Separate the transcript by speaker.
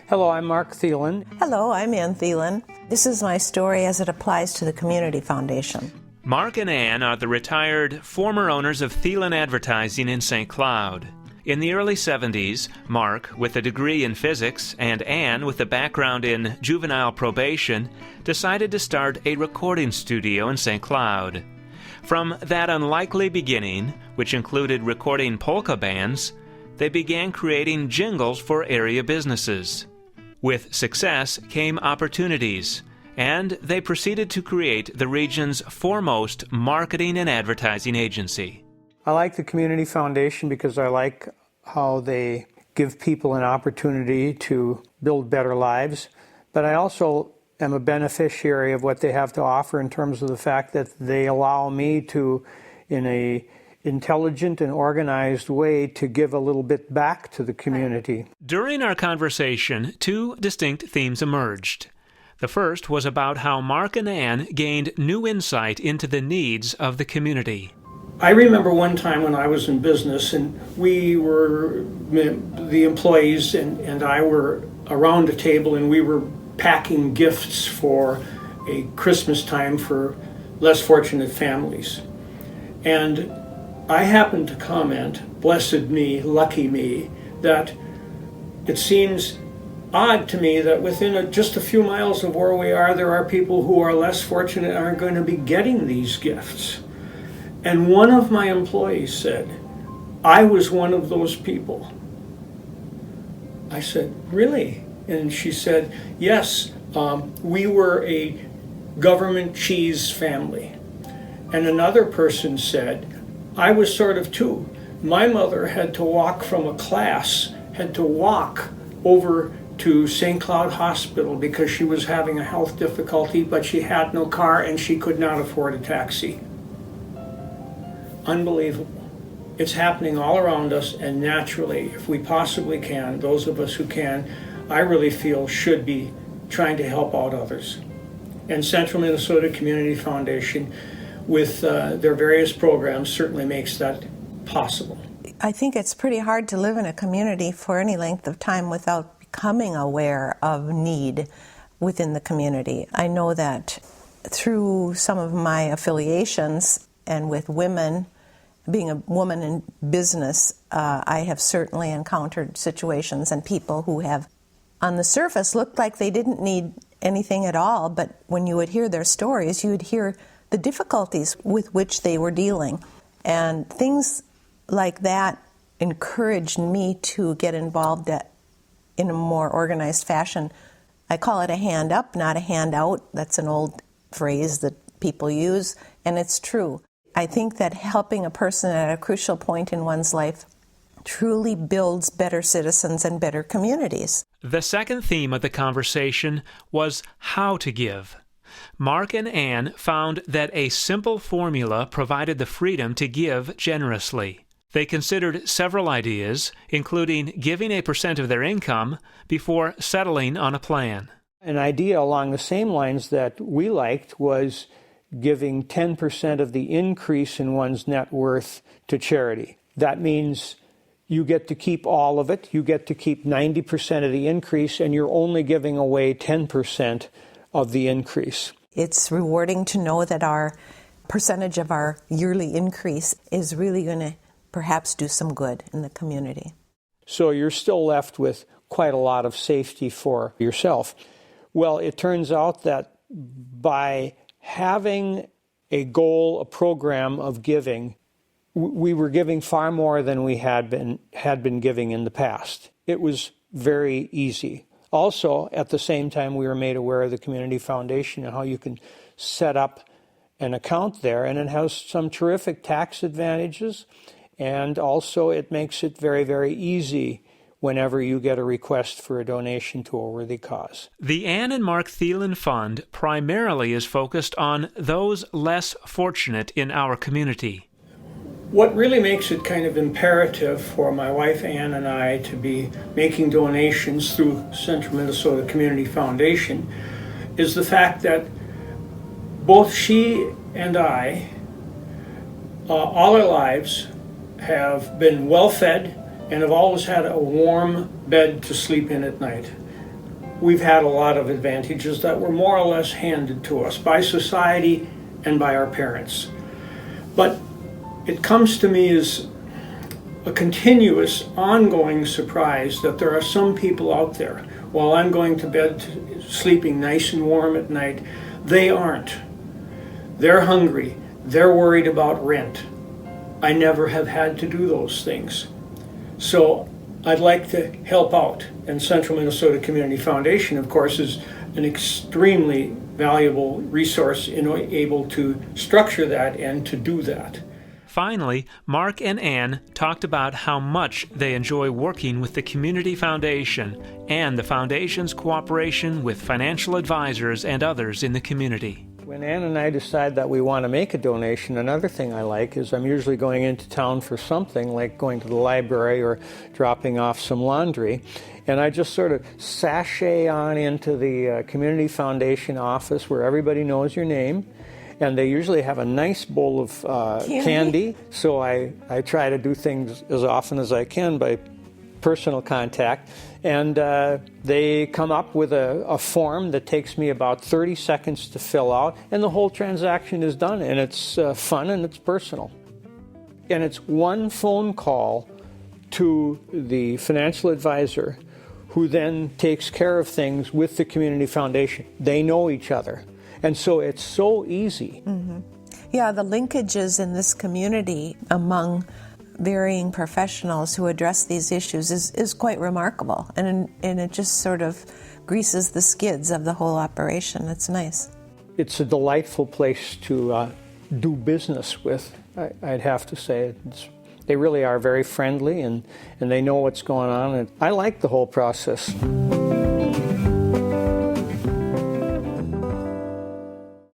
Speaker 1: Hello, I'm Mark Thelen.
Speaker 2: Hello, I'm Ann Thelen. This is my story as it applies to the Community Foundation.
Speaker 3: Mark and Ann are the retired former owners of Thelen Advertising in St. Cloud. In the early 70s, Mark, with a degree in physics, and Ann, with a background in juvenile probation, decided to start a recording studio in St. Cloud. From that unlikely beginning, which included recording polka bands, they began creating jingles for area businesses. With success came opportunities, and they proceeded to create the region's foremost marketing and advertising agency.
Speaker 1: I like the Community Foundation because I like how they give people an opportunity to build better lives, but I also am a beneficiary of what they have to offer in terms of the fact that they allow me to, in a intelligent and organized way, to give a little bit back to the community.
Speaker 3: During our conversation, two distinct themes emerged. The first was about how Mark and Ann gained new insight into the needs of the community.
Speaker 4: I remember one time when I was in business and we were, the employees and I were around a table and we were packing gifts for a Christmas time for less fortunate families. And I happened to comment, blessed me, lucky me, that it seems odd to me that within just a few miles of where we are, there are people who are less fortunate and aren't going to be getting these gifts. And one of my employees said, I was one of those people. I said, really? And she said, yes, we were a government cheese family. And another person said, I was sort of too. My mother had to walk from a class, had to walk over to St. Cloud Hospital because she was having a health difficulty, but she had no car and she could not afford a taxi. Unbelievable. It's happening all around us, and naturally, if we possibly can, those of us who can, I really feel should be trying to help out others. And Central Minnesota Community Foundation, with their various programs, certainly makes that possible.
Speaker 2: I think it's pretty hard to live in a community for any length of time without becoming aware of need within the community. I know that through some of my affiliations and with women, being a woman in business, I have certainly encountered situations and people who have, on the surface, looked like they didn't need anything at all, but when you would hear their stories, you would hear the difficulties with which they were dealing. And things like that encouraged me to get involved in a more organized fashion. I call it a hand up, not a hand out. That's an old phrase that people use, and it's true. I think that helping a person at a crucial point in one's life truly builds better citizens and better communities.
Speaker 3: The second theme of the conversation was how to give. Mark and Ann found that a simple formula provided the freedom to give generously. They considered several ideas, including giving a % of their income before settling on a plan.
Speaker 1: An idea along the same lines that we liked was giving 10% of the increase in one's net worth to charity. That means you get to keep all of it, you get to keep 90% of the increase, and you're only giving away 10% of the increase.
Speaker 2: It's rewarding to know that our percentage of our yearly increase is really going to perhaps do some good in the community.
Speaker 1: So you're still left with quite a lot of safety for yourself. Well, it turns out that by having a goal, a program of giving, we were giving far more than we had been giving in the past. It was very easy. Also, at the same time, we were made aware of the Community Foundation and how you can set up an account there, and it has some terrific tax advantages, and also it makes it very, very easy whenever you get a request for a donation to a worthy cause.
Speaker 3: The Ann and Mark Thelen Fund primarily is focused on those less fortunate in our community.
Speaker 4: What really makes it kind of imperative for my wife Ann and I to be making donations through Central Minnesota Community Foundation is the fact that both she and I, all our lives, have been well fed and have always had a warm bed to sleep in at night. we've had a lot of advantages that were more or less handed to us by society and by our parents. But it comes to me as a continuous, ongoing surprise that there are some people out there, while I'm going to bed sleeping nice and warm at night, they aren't. They're hungry. They're worried about rent. I never have had to do those things. So I'd like to help out. And Central Minnesota Community Foundation, of course, is an extremely valuable resource in able to structure that and to do that.
Speaker 3: Finally, Mark and Ann talked about how much they enjoy working with the Community Foundation and the Foundation's cooperation with financial advisors and others in the community.
Speaker 1: When Ann and I decide that we want to make a donation, another thing I like is I'm usually going into town for something, like going to the library or dropping off some laundry, and I just sort of sashay on into the Community Foundation office where everybody knows your name, and they usually have a nice bowl of candy, so I try to do things as often as I can by personal contact, and they come up with a form that takes me about 30 seconds to fill out, and the whole transaction is done, and it's fun and it's personal. And it's one phone call to the financial advisor who then takes care of things with the Community Foundation. They know each other. And so it's so easy.
Speaker 2: Mm-hmm. Yeah, the linkages in this community among varying professionals who address these issues is quite remarkable. And it just sort of greases the skids of the whole operation. It's nice.
Speaker 1: It's a delightful place to do business with, I'd have to say. They really are very friendly and they know what's going on. And I like the whole process.